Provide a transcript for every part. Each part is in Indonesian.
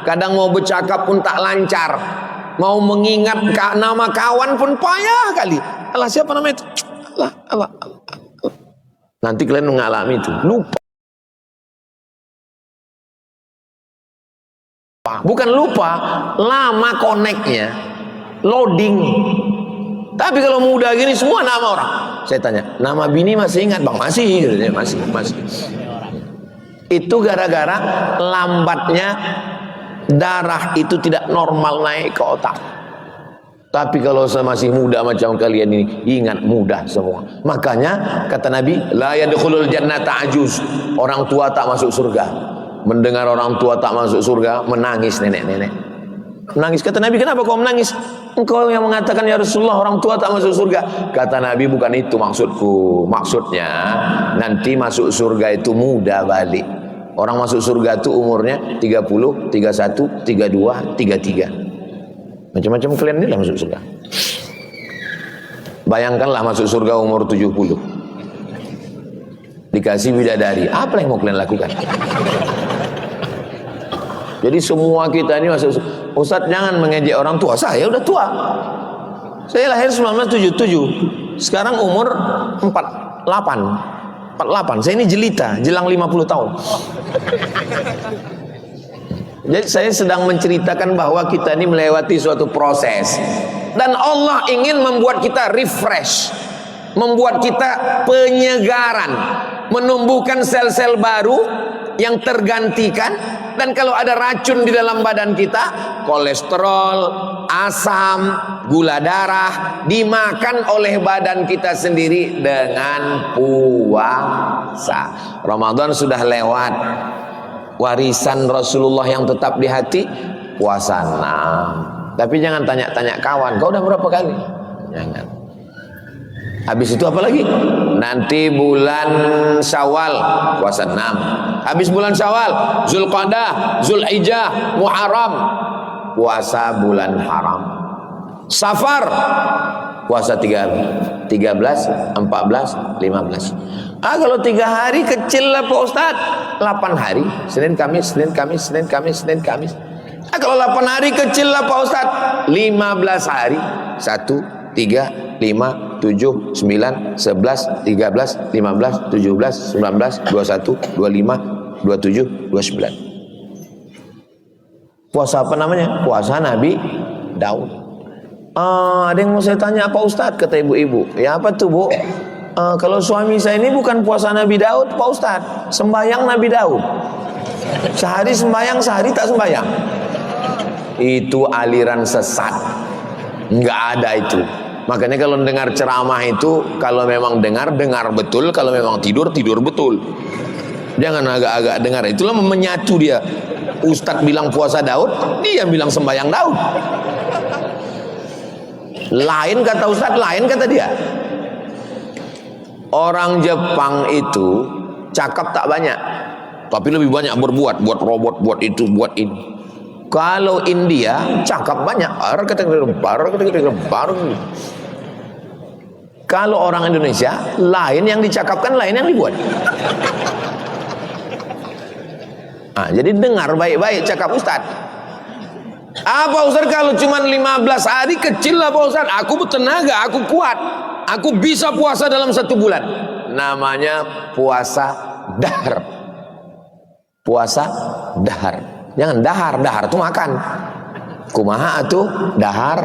Kadang mau bercakap pun tak lancar. Mau mengingat nama kawan pun payah kali. Alah, siapa nama itu? Allah. Nanti kalian mengalami itu. Lupa. Bukan lupa, lama koneknya, loading. Tapi kalau muda gini semua nama orang. Saya tanya, nama bini masih ingat bang? Masih, masih. Itu gara-gara lambatnya darah itu tidak normal naik ke otak. Tapi kalau saya masih muda macam kalian ini, ingat mudah semua. Makanya kata Nabi, la yadkhulul jannata ajuz. Orang tua tak masuk surga. Mendengar orang tua tak masuk surga, menangis nenek-nenek. Menangis. Kata Nabi, kenapa kau menangis? Engkau yang mengatakan ya Rasulullah orang tua tak masuk surga. Kata Nabi, bukan itu maksudku. Maksudnya nanti masuk surga itu muda balik. Orang masuk surga itu umurnya 30, 31, 32, 33. Macam-macam kalian ini lah masuk surga. Bayangkanlah masuk surga umur 70. Dikasih bidadari. Apa yang mau kalian lakukan? Jadi semua kita ini masuk surga. Ustaz jangan mengejek orang tua. Saya udah tua. Saya lahir 1977. Sekarang umur 48. Saya ini jelita, jelang 50 tahun. Jadi saya sedang menceritakan bahwa kita ini melewati suatu proses. Dan Allah ingin membuat kita refresh, membuat kita penyegaran, menumbuhkan sel-sel baru yang tergantikan. Dan kalau ada racun di dalam badan kita, kolesterol, asam, gula darah, dimakan oleh badan kita sendiri dengan puasa. Ramadan sudah lewat. Warisan Rasulullah yang tetap di hati, puasa 6. Tapi jangan tanya-tanya kawan, kau udah berapa kali? Jangan. Habis itu apa lagi? Nanti bulan Syawal puasa 6. Habis bulan Syawal, Zulqa'dah, Zulhijjah, Muharram puasa bulan haram. Safar puasa 3 13, 14, 15. Kalau 3 hari kecil lah Pak Ustaz. 8 hari, Senin Kamis. Kalau 8 hari kecil lah Pak Ustaz. 15 hari. 1, 3, 5, 7, 9, 11, 13, 15, 17, 19, 21, 25, 27, 29. Puasa apa namanya? Puasa Nabi Daud. Ada yang mau saya tanya apa Ustaz? Kata ibu-ibu. Ya apa tuh Bu? Kalau suami saya ini bukan puasa Nabi Daud Pak Ustaz, sembahyang Nabi Daud. Sehari sembahyang, sehari tak sembahyang. Itu aliran sesat. Enggak ada itu. Makanya kalau dengar ceramah itu, kalau memang dengar betul, kalau memang tidur betul. Jangan agak-agak dengar. Itulah menyatu dia. Ustadz bilang puasa Daud, dia bilang sembahyang Daud. Lain kata Ustadz, lain kata dia. Orang Jepang itu cakap tak banyak, tapi lebih banyak berbuat, buat robot, buat itu, buat ini. Kalau India cakap banyak, kalau orang Indonesia lain yang dicakapkan, lain yang dibuat. Jadi dengar baik-baik cakap Ustadz. Apa Ustadz kalau cuma 15 hari kecil lah Pak Ustadz, aku bertenaga, aku kuat, aku bisa puasa dalam 1 bulan. Namanya puasa dahar. Puasa dahar. Jangan dahar, dahar itu makan. Kumaha atuh dahar.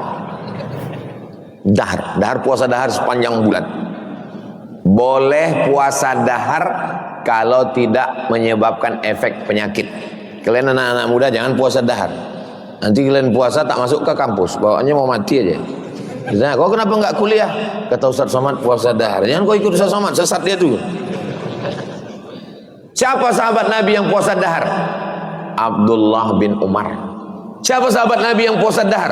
Dahar puasa dahar sepanjang bulan. Boleh puasa dahar kalau tidak menyebabkan efek penyakit. Kalian anak-anak muda jangan puasa dahar. Nanti kalian puasa tak masuk ke kampus, bawaannya mau mati aja. Misalnya, kau kenapa enggak kuliah? Kata Ustaz Somad puasa dahar. Jangan kau ikut Ustaz Somad, sesat dia tuh. Siapa sahabat Nabi yang puasa dahar? Abdullah bin Umar. Siapa sahabat Nabi yang puasa dahar?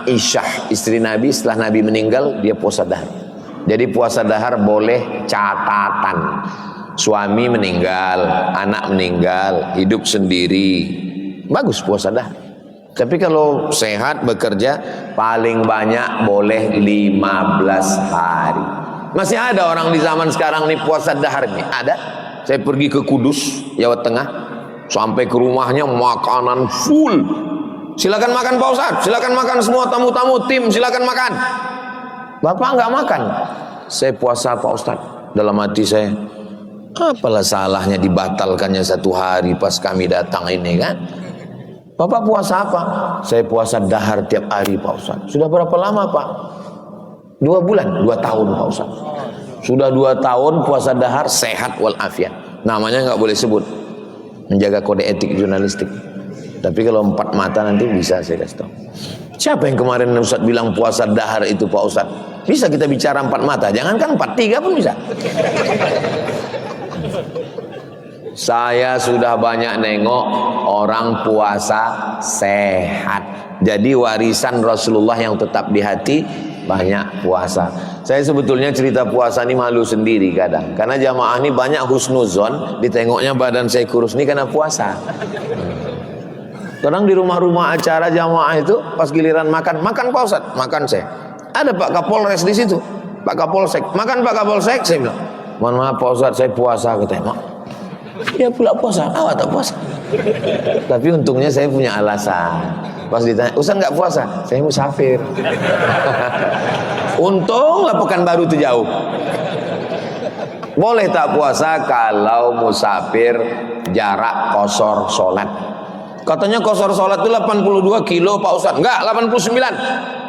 Aisyah, istri Nabi. Setelah Nabi meninggal, dia puasa dahar. Jadi puasa dahar boleh catatan. Suami meninggal, anak meninggal, hidup sendiri, bagus puasa dahar. Tapi kalau sehat bekerja, paling banyak boleh 15 hari. Masih ada orang di zaman sekarang nih puasa dahar nih. Ada. Saya pergi ke Kudus, Jawa Tengah. Sampai ke rumahnya makanan full. Silakan makan Pak Ustaz, silakan makan semua tamu-tamu tim, silakan makan. Bapak nggak makan. Saya puasa Pak Ustaz. Dalam hati saya, apalah salahnya dibatalkannya 1 hari pas kami datang ini kan? Bapak puasa apa? Saya puasa dahar tiap hari Pak Ustaz. Sudah berapa lama Pak? 2 bulan, 2 tahun Pak Ustaz. Sudah 2 tahun puasa dahar, sehat walafiat. Namanya nggak boleh sebut, menjaga kode etik jurnalistik. Tapi kalau 4 mata nanti bisa saya kasih tahu. Siapa yang kemarin Ustaz bilang puasa dahar itu Pak Ustaz? Bisa kita bicara 4 mata, jangankan 4, 3 pun bisa. Saya sudah banyak nengok orang puasa sehat. Jadi warisan Rasulullah yang tetap di hati, banyak puasa. Saya sebetulnya cerita puasa ini malu sendiri kadang, karena jamaah ini banyak husnuzon, ditengoknya badan saya kurus ini karena puasa. Kadang di rumah-rumah acara jamaah itu pas giliran makan Pak Ustaz, makan saya. Ada Pak Kapolres di situ, Pak Kapolsek, makan Pak Kapolsek. Saya bilang, mohon maaf Pak Ustaz, saya puasa. Katanya, dia pula puasa, awak tak puasa. Tapi untungnya saya punya alasan. Pas ditanya, Ustaz nggak puasa? Saya musafir. Untunglah Pekanbaru itu jauh. Boleh tak puasa kalau musafir jarak kosor sholat. Katanya kosor sholat itu 82 kilo Pak Ustaz. Enggak, 89.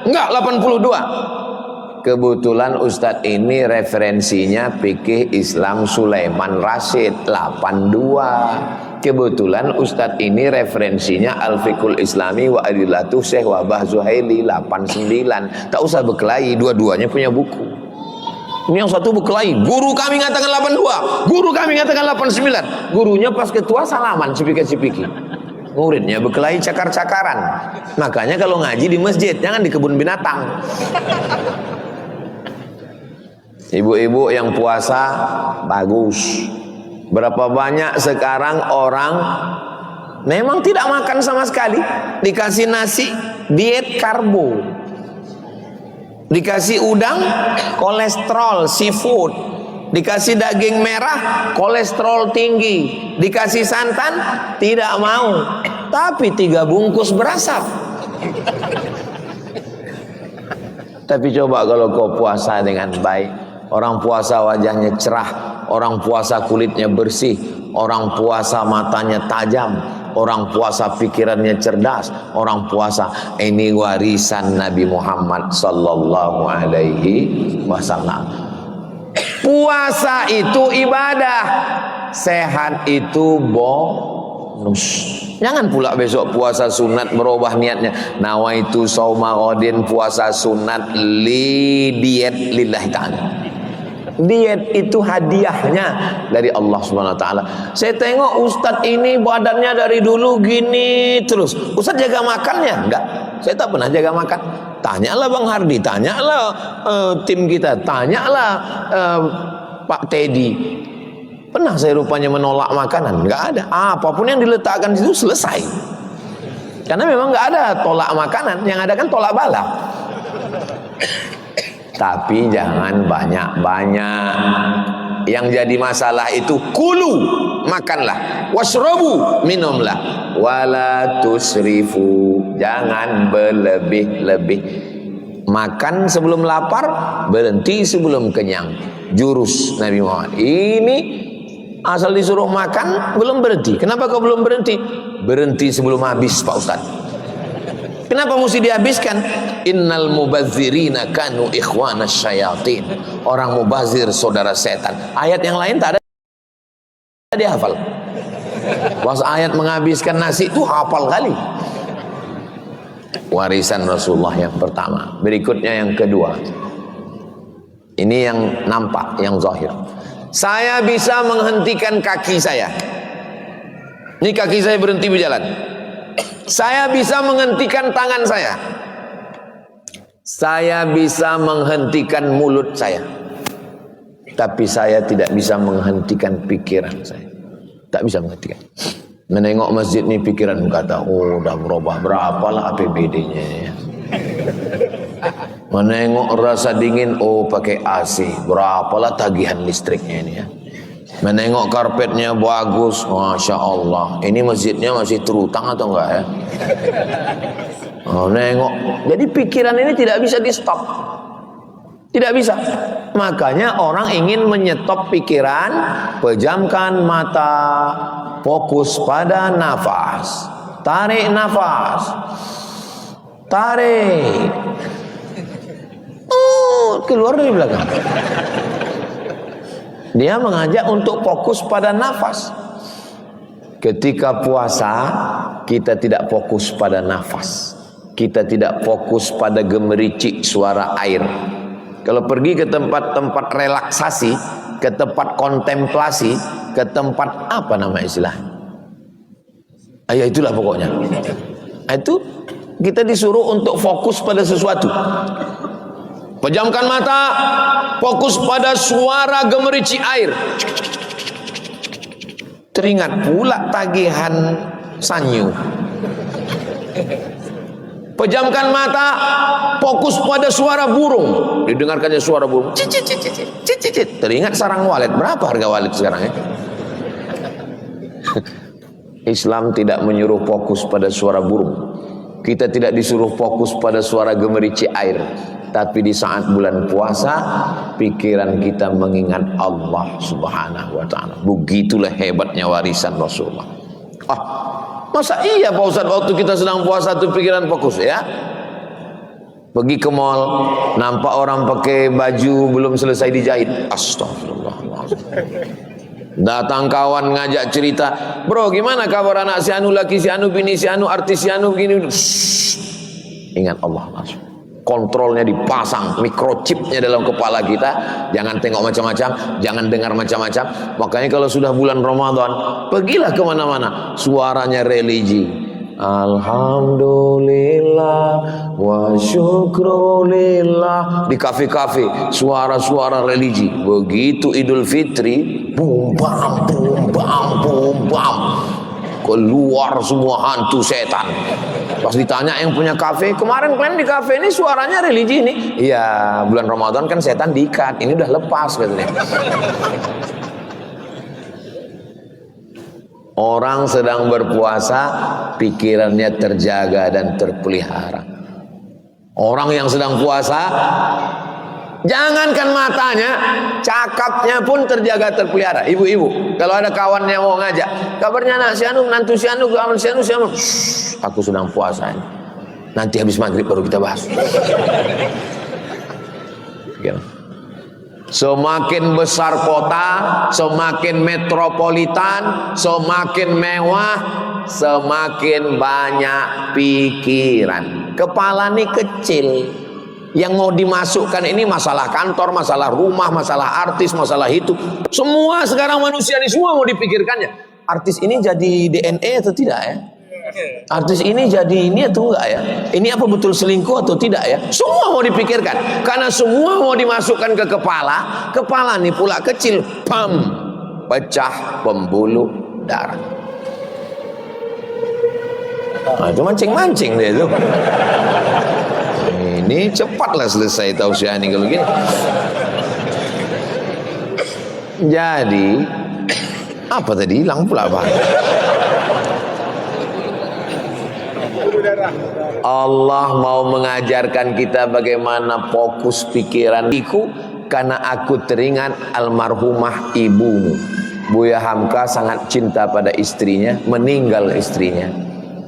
Enggak, 82. Kebetulan Ustadz ini referensinya fikih Islam Sulaiman Rasyid 82. Kebetulan Ustadz ini referensinya Al-Fiqhul Islami wa Adillatuh Syekh Wabah Zuhaili 89. Tak usah berkelahi, dua-duanya punya buku. Ini yang satu berkelahi, guru kami ngatakan 82, guru kami ngatakan 89. Gurunya pas ketua salaman cipika-cipiki. Muridnya berkelahi cakar-cakaran. Makanya kalau ngaji di masjid, jangan di kebun binatang. Ibu-ibu yang puasa bagus. Berapa banyak sekarang orang memang tidak makan sama sekali, dikasih nasi diet karbo, dikasih udang kolesterol seafood, dikasih daging merah kolesterol tinggi, dikasih santan tidak mau, tapi 3 bungkus berasap. Tapi coba kalau kau puasa dengan baik, orang puasa wajahnya cerah, orang puasa kulitnya bersih, orang puasa matanya tajam, orang puasa pikirannya cerdas, orang puasa. Ini warisan Nabi Muhammad sallallahu alaihi wasallam. Puasa itu ibadah, sehat itu bonus. Jangan pula besok puasa sunat merubah niatnya. Nawaitu shauma ghadin, puasa sunat diet lillahi ta'ala. Diet itu hadiahnya dari Allah Subhanahu wa taala. Saya tengok Ustadz ini badannya dari dulu gini terus. Ustadz jaga makannya? Enggak. Saya tak pernah jaga makan. Tanyalah Bang Hardi, tanyalah tim kita, tanyalah Pak Teddy. Pernah saya rupanya menolak makanan? Enggak ada. Apapun yang diletakkan di situ selesai. Karena memang enggak ada tolak makanan, yang ada kan tolak bala. Tapi jangan banyak-banyak. Yang jadi masalah itu kulu, makanlah, washrobu, minumlah, wala tusrifu, jangan berlebih-lebih. Makan sebelum lapar, berhenti sebelum kenyang. Jurus Nabi Muhammad ini asal disuruh makan belum berhenti. Kenapa kau belum berhenti? Berhenti sebelum habis Pak Ustaz. Kenapa mesti dihabiskan? Innal mubazzirina kanu ikhwanas syayatin. Orang mubazir saudara setan. Ayat yang lain tak ada dia hafal. Pas ayat menghabiskan nasi itu hafal kali. Warisan Rasulullah yang pertama. Berikutnya yang kedua. Ini yang nampak, yang zahir. Saya bisa menghentikan kaki saya. Ini kaki saya berhenti berjalan. Saya bisa menghentikan tangan saya. Saya bisa menghentikan mulut saya. Tapi saya tidak bisa menghentikan pikiran saya. Tak bisa menghentikan. Menengok masjid ni pikiran kata, oh dah berubah, berapalah APBD-nya ya. Menengok rasa dingin, oh pakai AC, berapalah tagihan listriknya ini ya. menengok karpetnya bagus, Masya Allah, ini masjidnya masih terutang atau enggak ya? Oh, nengok. Jadi pikiran ini tidak bisa di stop, tidak bisa. Makanya orang ingin menyetop pikiran, pejamkan mata, fokus pada nafas, tarik nafas, tarik, keluar dari belakang. Dia mengajak untuk fokus pada nafas. Ketika puasa, kita tidak fokus pada nafas. Kita tidak fokus pada gemericik suara air. Kalau pergi ke tempat-tempat relaksasi, ke tempat kontemplasi, ke tempat apa nama istilah? Ya itulah pokoknya. Itu kita disuruh untuk fokus pada sesuatu. Pejamkan mata, fokus pada suara gemericik air. Teringat pula tagihan sanyu. Pejamkan mata, fokus pada suara burung. Didengarkannya suara burung. Cicit, cicit, cicit, cicit. Teringat sarang walet. Berapa harga walet sekarang ya? Islam tidak menyuruh fokus pada suara burung. Kita tidak disuruh fokus pada suara gemericik air. Tapi di saat bulan puasa, pikiran kita mengingat Allah Subhanahu wa ta'ala. Begitulah hebatnya warisan Rasulullah. Masa iya Pak Ustaz, waktu kita sedang puasa itu pikiran fokus ya? Pergi ke mall, nampak orang pakai baju belum selesai dijahit. Astagfirullahaladzim. Datang kawan ngajak cerita, bro gimana kabar anak si anu, laki si anu, bini si anu, artis si anu, begini. Ingat Allah langsung. Kontrolnya dipasang, microchipnya dalam kepala kita. Jangan tengok macam-macam, jangan dengar macam-macam. Makanya kalau sudah bulan Ramadan, pergilah kemana-mana, suaranya religi. Alhamdulillah wa syukrulillah. Di kafe-kafe suara-suara religi. Begitu Idul Fitri, bum bam bum bam bum bam, keluar semua hantu setan. Pas ditanya yang punya kafe, kemarin kalian di kafe ini suaranya religi ini. Iya, bulan Ramadan kan setan diikat, ini udah lepas katanya. Orang sedang berpuasa, pikirannya terjaga dan terpelihara. Orang yang sedang puasa, jangankan matanya, cakapnya pun terjaga terpelihara. Ibu-ibu, kalau ada kawannya mau ngajak, kabarnya anak si anu, nantu si anu, kawan si anu, si anu. Aku sedang puasa ini. Nanti habis maghrib baru kita bahas. Semakin besar kota, semakin metropolitan, semakin mewah, semakin banyak pikiran. Kepala ini kecil. Yang mau dimasukkan ini masalah kantor, masalah rumah, masalah artis, masalah itu. Semua sekarang manusia ini semua mau dipikirkannya. Artis ini jadi DNA atau tidak ya? Artis ini jadi ini atau enggak ya? Ini apa betul selingkuh atau tidak ya? Semua mau dipikirkan. Karena semua mau dimasukkan ke kepala. Kepala ini pula kecil. Pam, pecah pembuluh darah. Nah, itu mancing-mancing deh itu. Ini cepatlah selesai tausiah ini kalau gini. Jadi apa tadi hilang pula Pak? Allah mau mengajarkan kita bagaimana fokus pikiranku, karena aku teringat almarhumah ibumu. Buya Hamka sangat cinta pada istrinya, meninggal istrinya.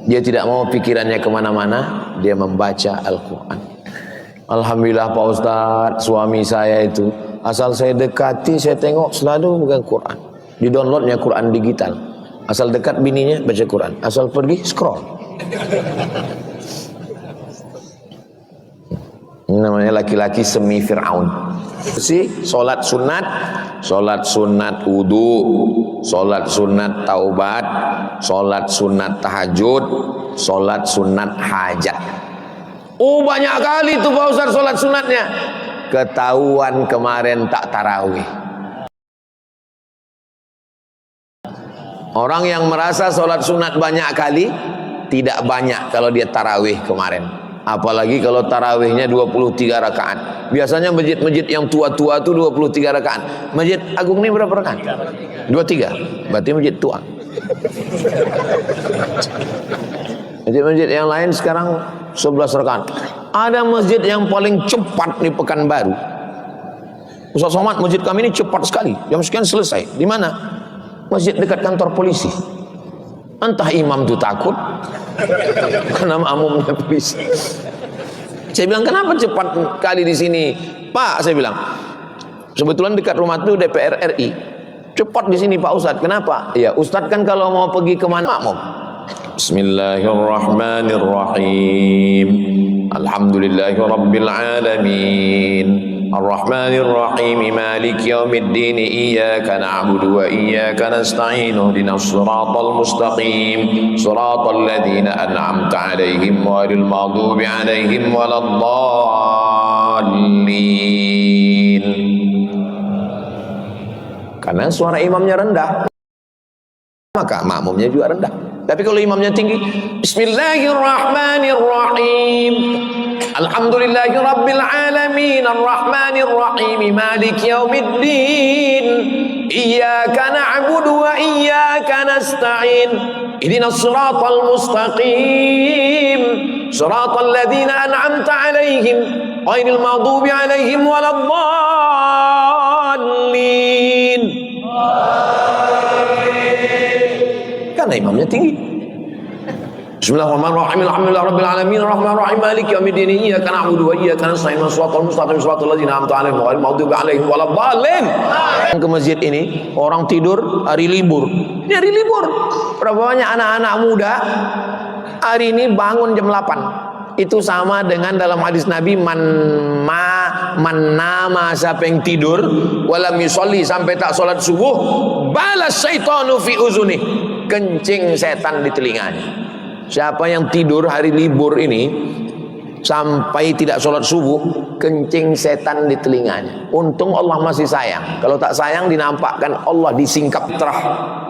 Dia tidak mau pikirannya kemana-mana, dia membaca Al-Quran. Alhamdulillah Pak Ustadz, suami saya itu asal saya dekati, saya tengok selalu bukan Quran. Di downloadnya Quran digital. Asal dekat bininya baca Quran, asal pergi scroll. Ini namanya laki-laki semi Fir'aun. Sholat sunat wudu, sholat sunat taubat, sholat sunat tahajud, sholat sunat hajat. Banyak kali tuh Pak Ustaz sholat sunatnya. Ketahuan kemarin tak tarawih. Orang yang merasa sholat sunat banyak kali, tidak banyak kalau dia tarawih kemarin. Apalagi kalau tarawihnya 23 rakaat. Biasanya masjid-masjid yang tua-tua itu 23 rakaat. Masjid Agung ini berapa rakaat? 23. Berarti masjid tua. Masjid-masjid yang lain sekarang 11 rakaat. Ada masjid yang paling cepat di Pekanbaru. Ustaz Somad, masjid kami ini cepat sekali. Jam sekian selesai. Di mana? Masjid dekat kantor polisi. Entah imam itu takut karena makmumnya polisi. Saya bilang, kenapa cepat kali di sini, Pak? Saya bilang, kebetulan dekat rumah itu DPR RI. Cepat di sini Pak Ustadz. Kenapa? Ya, Ustadz kan kalau mau pergi kemana makmum. Bismillahirrahmanirrahim. Alhamdulillahirabbil alamin. Ar-Rahmanir-Rahim. Maliki yaumiddin. Iyyaka na'budu wa iyyaka nasta'in. Ihdinas siratal mustaqim. Siratal ladzina an'amta 'alaihim ghairil maghdubi 'alaihim waladdallin. Karena suara imamnya rendah, maka makmumnya juga rendah. Tapi kalau imamnya tinggi, Bismillahirrahmanirrahim. Alhamdulillahirabbil alamin. Arrahmanirrahim. Maliki yaumiddin. Iyyaka na'budu wa iyyaka nasta'in. Ihdinas siratal mustaqim. Siratal ladzina an'amta 'alaihim ghairil maghdubi 'alaihim waladdallin. Karena imamnya tinggi. Bismillahirrahmanirrahim. Alhamdulillahirabbil alamin. Arrahmanirrahim. Maliki yaumiddin. Iyyaka na'budu wa iyyaka nasta'in. Shiratal mustaqim. Shiratal ladzina an'amta 'alaihim ghairil maghdubi 'alaihim waladdallin. Ke masjid ini orang tidur hari libur. Ini hari libur. Berapa banyak anak-anak muda hari ini bangun jam 8. Itu sama dengan dalam hadis Nabi, man nama, siapa yang tidur walam yusolli, sampai tak solat subuh, balas syaitanu fi uzuni, kencing setan di telinganya. Siapa yang tidur hari libur ini sampai tidak sholat subuh, kencing setan di telinganya. Untung Allah masih sayang. Kalau tak sayang, dinampakkan Allah disingkap. Terah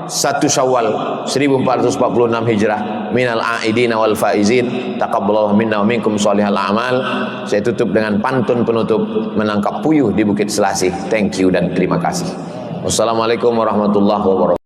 1 Syawal 1446 Hijrah. Minal aidina wal faizin. Taqabbalallahu minna wa minkum sholihal a'mal. Saya tutup dengan pantun penutup, menangkap puyuh di Bukit Selasih. Thank you dan terima kasih. Wassalamualaikum warahmatullahi wabarakatuh.